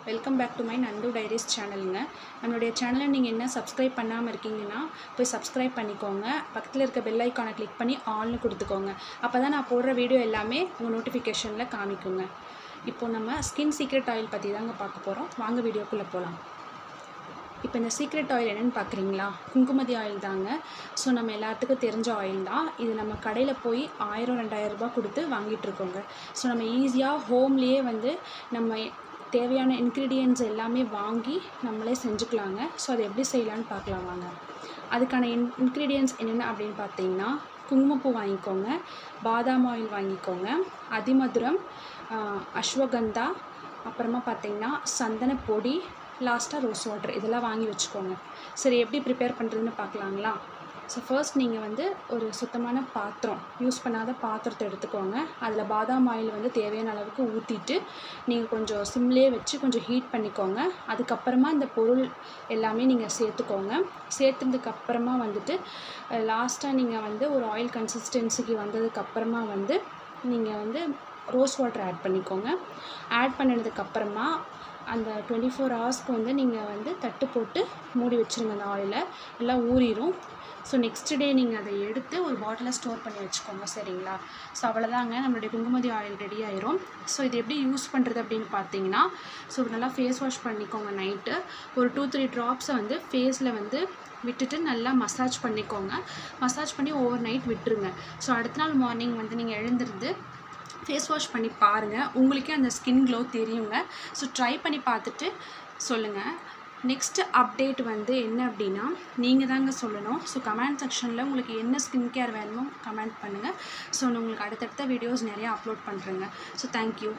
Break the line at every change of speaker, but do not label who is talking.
Welcome back to my Nandhu diaries சேனலுங்க. நம்மளுடைய சேனலை நீங்கள் என்ன சப்ஸ்கிரைப் பண்ணாமல் இருக்கீங்கன்னா போய் சப்ஸ்கிரைப் பண்ணிக்கோங்க. பக்கத்தில் இருக்க பெல் ஐக்கானை கிளிக் பண்ணி ஆல்னு கொடுத்துக்கோங்க. அப்போ தான் நான் போடுற வீடியோ எல்லாமே உங்கள் நோட்டிஃபிகேஷனில் காமிக்குங்க. இப்போது நம்ம ஸ்கின் சீக்ரெட் ஆயில் பற்றி தாங்க பார்க்க போகிறோம். வாங்க வீடியோக்குள்ளே போகலாம். இப்போ இந்த சீக்ரெட் ஆயில் என்னென்னு பார்க்குறீங்களா? குங்குமதி ஆயில் தாங்க. ஸோ நம்ம எல்லாத்துக்கும் தெரிஞ்ச ஆயில் தான் இது. நம்ம கடையில் போய் 1000-2000 ரூபாய் கொடுத்து வாங்கிட்டுருக்கோங்க. ஸோ நம்ம ஈஸியாக ஹோம்லேயே வந்து நம்ம தேவையான இன்க்ரீடியன்ட்ஸ் எல்லாமே வாங்கி நம்மளே செஞ்சுக்கலாங்க. ஸோ அதை எப்படி செய்யலான்னு பார்க்கலாம் வாங்க. அதுக்கான இன்க்ரீடியன்ட்ஸ் என்னென்ன அப்படின்னு பார்த்தீங்கன்னா, குங்குமப்பூ வாங்கிக்கோங்க, பாதாம் ஆயில் வாங்கிக்கோங்க, அதிமதுரம், அஸ்வகந்தா, அப்புறமா பார்த்திங்கன்னா சந்தன பொடி, லாஸ்ட்டாக ரோஸ் வாட்டர், இதெல்லாம் வாங்கி வச்சுக்கோங்க. சரி, எப்படி ப்ரிப்பேர் பண்ணுறதுன்னு பார்க்கலாங்களா? ஸோ ஃபர்ஸ்ட் நீங்கள் வந்து ஒரு சுத்தமான பாத்திரம், யூஸ் பண்ணாத பாத்திரத்தை எடுத்துக்கோங்க. அதில் பாதாம் ஆயில் வந்து தேவையான அளவுக்கு ஊற்றிட்டு நீங்கள் கொஞ்சம் சிம்லேயே வச்சு கொஞ்சம் ஹீட் பண்ணிக்கோங்க. அதுக்கப்புறமா இந்த பொருள் எல்லாமே நீங்கள் சேர்த்துக்கோங்க. சேர்த்துனதுக்கப்புறமா வந்துட்டு லாஸ்ட்டாக நீங்கள் வந்து ஒரு ஆயில் கன்சிஸ்டன்சிக்கு வந்ததுக்கப்புறமா வந்து நீங்கள் வந்து ரோஸ் வாட்டர் ஆட் பண்ணிக்கோங்க. ஆட் பண்ணினதுக்கப்புறமா அந்த 24 ஹவர்ஸ்க்கு வந்து நீங்கள் வந்து தட்டு போட்டு மூடி வச்சுருங்க. அந்த ஆயிலை எல்லாம் ஊறிடும். ஸோ நெக்ஸ்ட் டே நீங்கள் அதை எடுத்து ஒரு பாட்டிலில் ஸ்டோர் பண்ணி வச்சுக்கோங்க. சரிங்களா? ஸோ அவ்வளோதாங்க, நம்மளுடைய குங்குமதி ஆயில் ரெடி ஆயிரும். ஸோ இது எப்படி யூஸ் பண்ணுறது அப்படின்னு பார்த்தீங்கன்னா, ஸோ நல்லா ஃபேஸ் வாஷ் பண்ணிக்கோங்க. நைட்டு ஒரு 2-3 ட்ராப்ஸை வந்து ஃபேஸில் வந்து விட்டுட்டு நல்லா மசாஜ் பண்ணிக்கோங்க. மசாஜ் பண்ணி ஓவர் நைட் விட்டுருங்க. ஸோ அடுத்த நாள் மார்னிங் வந்து நீங்கள் எழுந்திருந்து ஃபேஸ் வாஷ் பண்ணி பாருங்கள். உங்களுக்கே அந்த ஸ்கின் க்ளோ தெரியுங்க. ஸோ ட்ரை பண்ணி பார்த்துட்டு சொல்லுங்கள். நெக்ஸ்ட்டு அப்டேட் வந்து என்ன அப்படின்னா, நீங்கள் தாங்க சொல்லணும். ஸோ கமெண்ட் செக்ஷனில் உங்களுக்கு என்ன ஸ்கின் கேர் வேணுமோ கமெண்ட் பண்ணுங்கள். ஸோ நான் உங்களுக்கு அடுத்தடுத்த வீடியோஸ் நிறையா அப்லோட் பண்ணுறேங்க. So thank you.